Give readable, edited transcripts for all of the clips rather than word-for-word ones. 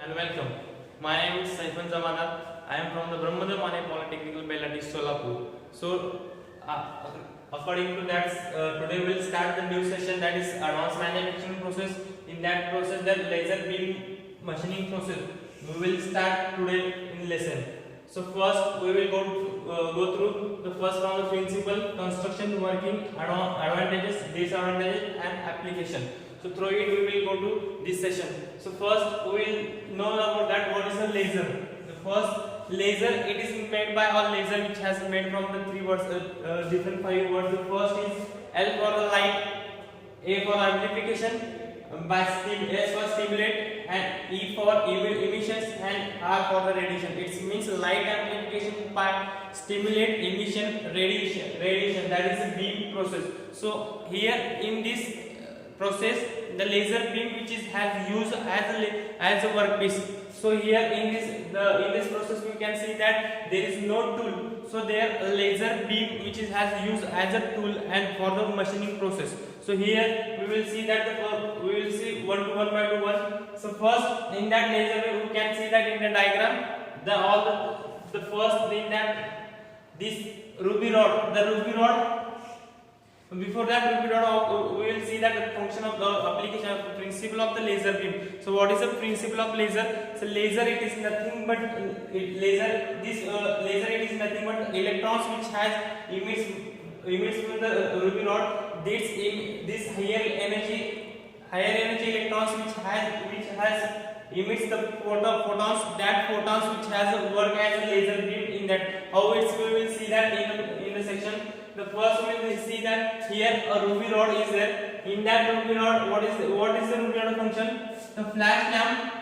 and welcome. My name is Saifan Zamana. I am from the Brahmadar Mane Polytechnical Beladi Solapur. So, according to that, today we will start the new session, that is advanced manufacturing process. In that process, the laser beam machining process. We will start today in lesson. So first we will go through the first from the principle, construction, working, advantages, disadvantages, and application. So through it we will go to this session. So first we will know about that what is a laser. The first laser, it is made by all laser which has made from the three words, different five words. The first is L for the light, A for amplification, S for stimulate, and E for emissions, and R for the radiation. It means light amplification by stimulate, emission, radiation. That is the beam process. So here in this process, the laser beam which is has used as a workpiece. So here in this process we can see that there is no tool. So there laser beam which is has used as a tool and for the machining process. So here we will see that we will see one by one. So first in that laser beam we can see that in the diagram the first thing that this ruby rod, before that ruby rod we will see that the function of the application of principle of the laser beam. So what is the principle of laser? So laser, it is nothing but laser it is nothing but electrons which has emits from the ruby rod. This higher energy electrons which has emits the photons, that photons which has work as a laser beam. In that how it's we will see that in the section. The first we will see that here a ruby rod is there. In that ruby rod, what is the ruby rod function? The flash lamp.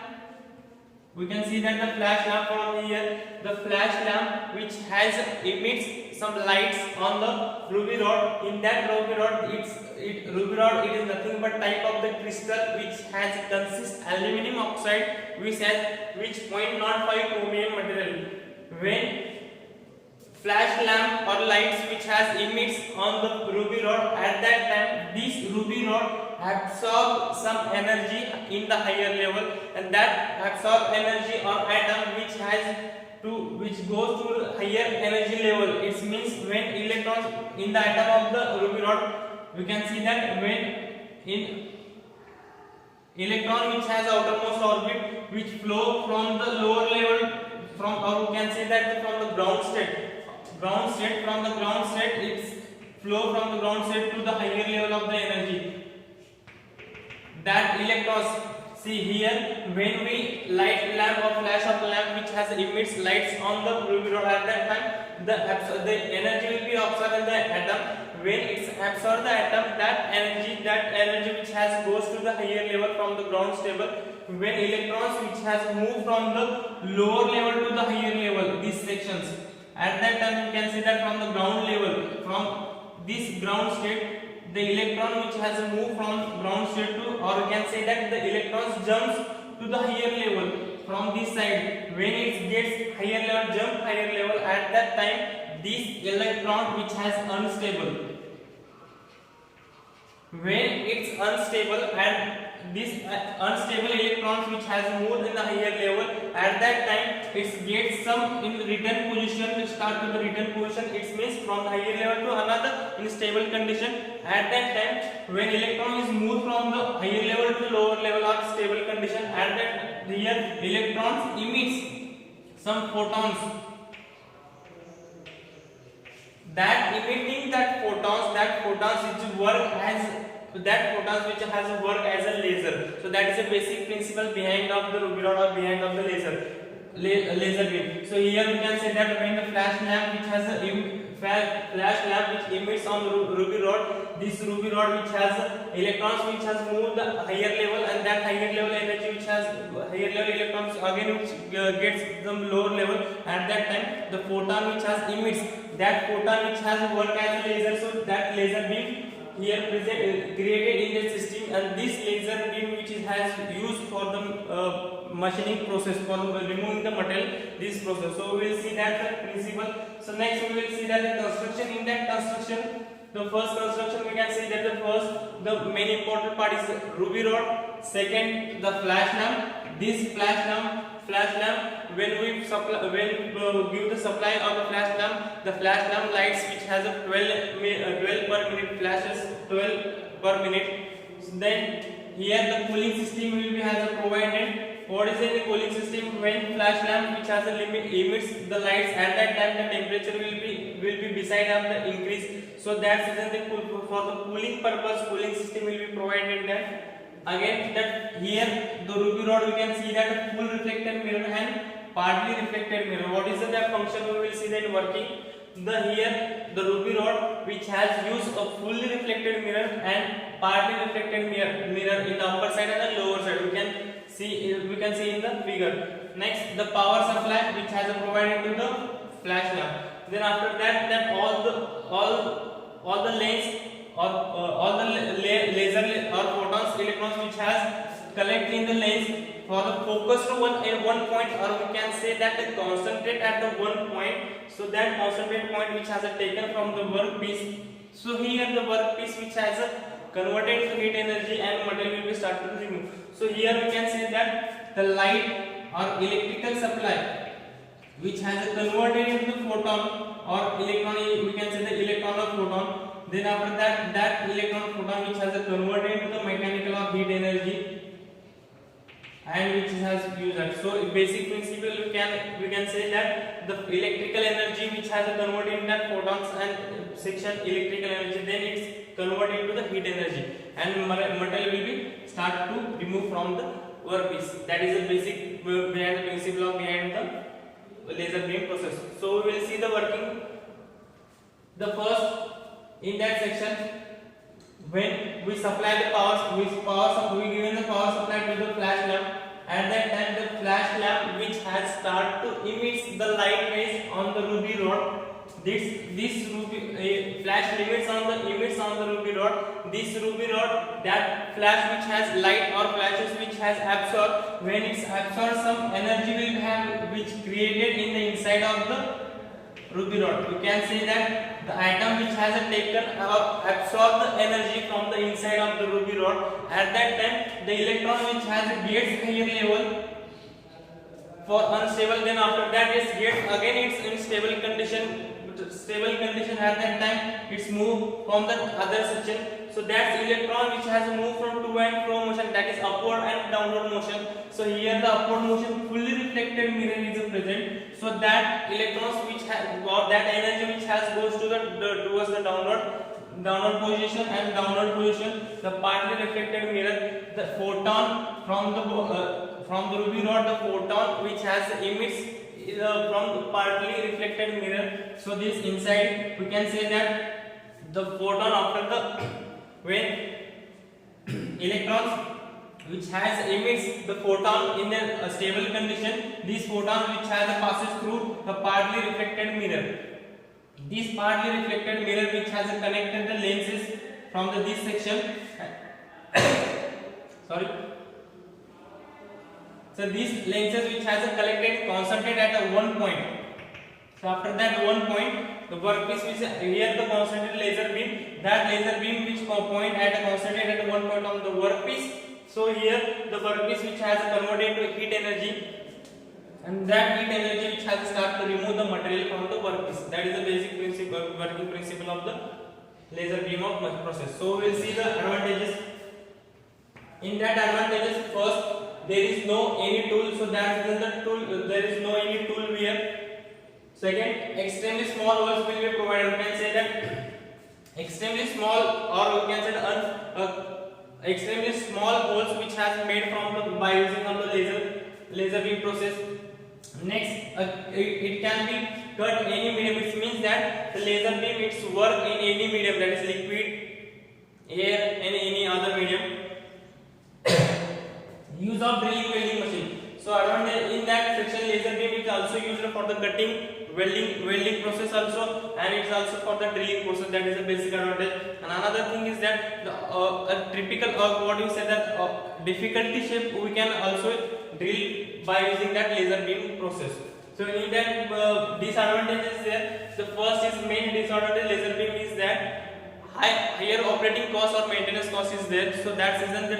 We can see that the flash lamp from here, the flash lamp which emits some lights on the ruby rod. In that ruby rod, it is nothing but type of the crystal which consists aluminum oxide which 0.05 chromium material. When flash lamp or lights which emits on the ruby rod, at that time this ruby rod absorb some energy in the higher level, and that absorb energy on atom which goes to higher energy level. It means when electrons in the atom of the ruby rod, we can see that when in electron which has outermost orbit which flow from the lower level or we can say that from the ground state it's flow from the ground state to the higher level of the energy. That electrons, see here, when we light lamp or flash of lamp which emits lights on the ruby rod, at that time the energy will be absorbed in the atom. When it's absorbed the atom, that energy which goes to the higher level from the ground stable. When electrons which moved from the lower level to the higher level, these sections, at that time you can see that from the ground level, from this ground state, the electron which moved from ground state to, or you can say that the electrons jumps to the higher level from this side. When it gets jump higher level, at that time this electron which unstable. When it's unstable and this unstable electrons which moved in the higher level, at that time it gets some in return position, start to the return position. It means from the higher level to another in stable condition. At that time when electron is moved from the higher level to lower level or stable condition, at that here electrons emits some photons. Which work as a laser. So that is a basic principle behind of the ruby rod or behind of the laser beam. So here we can say that when the flash lamp which emits on the ruby rod, this ruby rod which has electrons which moved the higher level, and that higher level energy which higher level electrons again which gets some lower level. At that time the photon which emits, that photon which work as a laser. So that laser beam here created in the system, and this laser beam which has used for the machining process, for removing the material, this process. So we will see that the principle. So next we will see that the construction. In that construction, the first construction we can see that the main important part is ruby rod, second the flash lamp, this flash lamp, when we supply, give the supply of the flash lamp lights which has a 12 per minute flashes, 12 per minute. So then here the cooling system will be has a provided. What is the cooling system? When flash lamp which has a limit emits the lights, at that time the temperature will be beside of the increase. So that's reason for the cooling purpose cooling system will be provided there. Again, that here the ruby rod we can see that full reflected mirror and partly reflected mirror. What is the function? We will see that working. Here the ruby rod which has used a fully reflected mirror and partly reflected mirror in the upper side and the lower side. We can see in the figure. Next, the power supply which has provided to the flash lamp. Then after that all the lens or all the laser or photons electrons which has collect in the lens for the focus to one point, or we can say that the concentrate at the one point. So that concentrate point which has taken from the workpiece. So here the workpiece which has converted to heat energy and material will be started to remove. So here we can say that the light or electrical supply which has converted into photon or electron, we can say the electron or photon. Then after that electron photon which has converted into the mechanical or heat energy and which has used that. So basic principle we can say that the electrical energy which has converted in that photons and section electrical energy, then it's converted into the heat energy and material will be start to remove from the workpiece. That is the basic behind the principle of behind the laser beam process. So we will see the working. The first in that section, when we supply the power, we given the power supply to the flash lamp. At that time, the flash lamp which has start to emit the light rays on the ruby rod. This ruby flash emits on the ruby rod. This ruby rod, that flash which has light or flashes which has absorbed. When it's absorbed, some energy will have which created in the inside of the ruby rod. We can say that the atom which has taken or absorbed the energy from the inside of the ruby rod, at that time the electron which has gets higher level for unstable, then after that it gets again it's in stable condition. At that time it's moved from the other section. So that's electron which has moved from to and fro motion, that is upward and downward motion. So here the upward motion fully reflected mirror is present. So that electrons which has that energy which has goes to the towards the downward position and downward position, the partly reflected mirror, the photon from the ruby rod, the photon which has emits from the partly reflected mirror. So this inside we can say that the photon after the when electrons which has emits the photon in a stable condition, these photons which has passes through the partly reflected mirror. This partly reflected mirror which has connected the lenses from this section. Sorry. So these lenses which has collected concentrate at one point. So after that one point, the workpiece which here the concentrated laser beam, that laser beam which point at concentrate at one point on the workpiece. So here the workpiece which has converted to heat energy, and that heat energy which has start to remove the material from the workpiece. That is the basic principle, working principle of the laser beam of process. So we will see the advantages. In that advantages, first there is no any tool, so that is the tool. There is no any tool here. Second, extremely small holes will be provided. We can say that extremely small, or we can say extremely small holes which has made from the by using of the laser beam process. Next, it can be cut any medium. It means that the laser beam its work in any medium, that is liquid, air, and any other medium. Use of drilling welding machine. So advantage in that section, laser beam is also used for the cutting, welding process also, and it's also for the drilling process. That is the basic advantage. And another thing is that a typical what you say that difficulty shape we can also drill by using that laser beam process. So in that disadvantages there, the first is main disadvantage laser beam is that higher operating cost or maintenance cost is there, so that's reason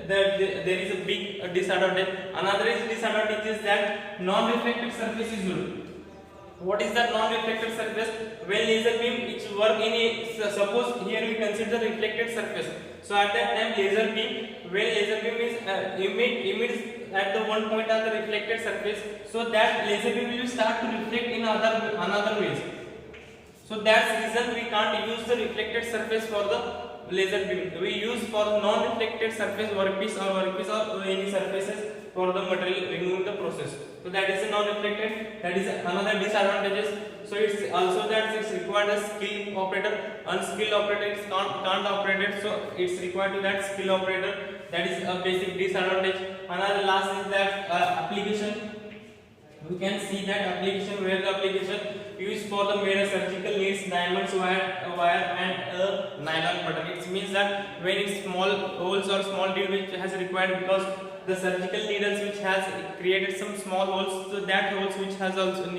that there is a big disadvantage. Another disadvantage is that non-reflective surface is used. What is that non-reflected surface? When laser beam which work in a, suppose here we consider reflected surface. So at that time laser beam, when laser beam is emits at the one point of the reflected surface, so that laser beam will start to reflect in another ways. So that's the reason we can't use the reflected surface for the laser beam. We use for non-reflected surface workpiece or any surfaces for the material removing the process. So that is a non-reflected. That is another disadvantages. So it's also that it's required a skilled operator. Unskilled operator can't operate it. So it's required to that skilled operator. That is a basic disadvantage. Another last is that application. We can see that application, where the application used for the mere surgical needs, diamonds, wire and a nylon button. It means that when it's small holes or small needle which has required, because the surgical needles which has created some small holes, so that holes which has also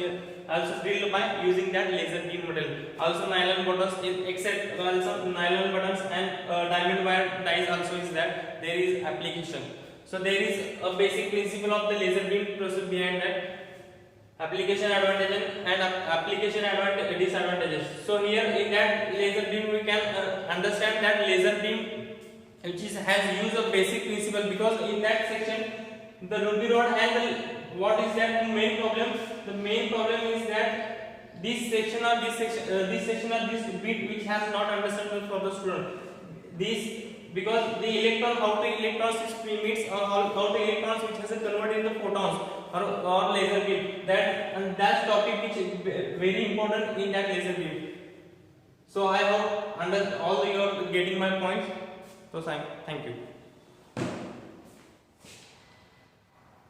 drilled by using that laser beam material. Also nylon buttons, except also nylon buttons and diamond wire dies also is that there is application. So there is a basic principle of the laser beam process behind that. Application advantages and application disadvantages. So here in that laser beam we can understand that laser beam which has used a basic principle, because in that section the ruby rod and what is that main problem? The main problem is that this section or this bit which has not understood for the student. This, because the electron, how to electrons emits or how to electrons which has a converted into photons or laser beam, that that's topic which is very important in that laser beam. So I hope all you are getting my points. So thank you.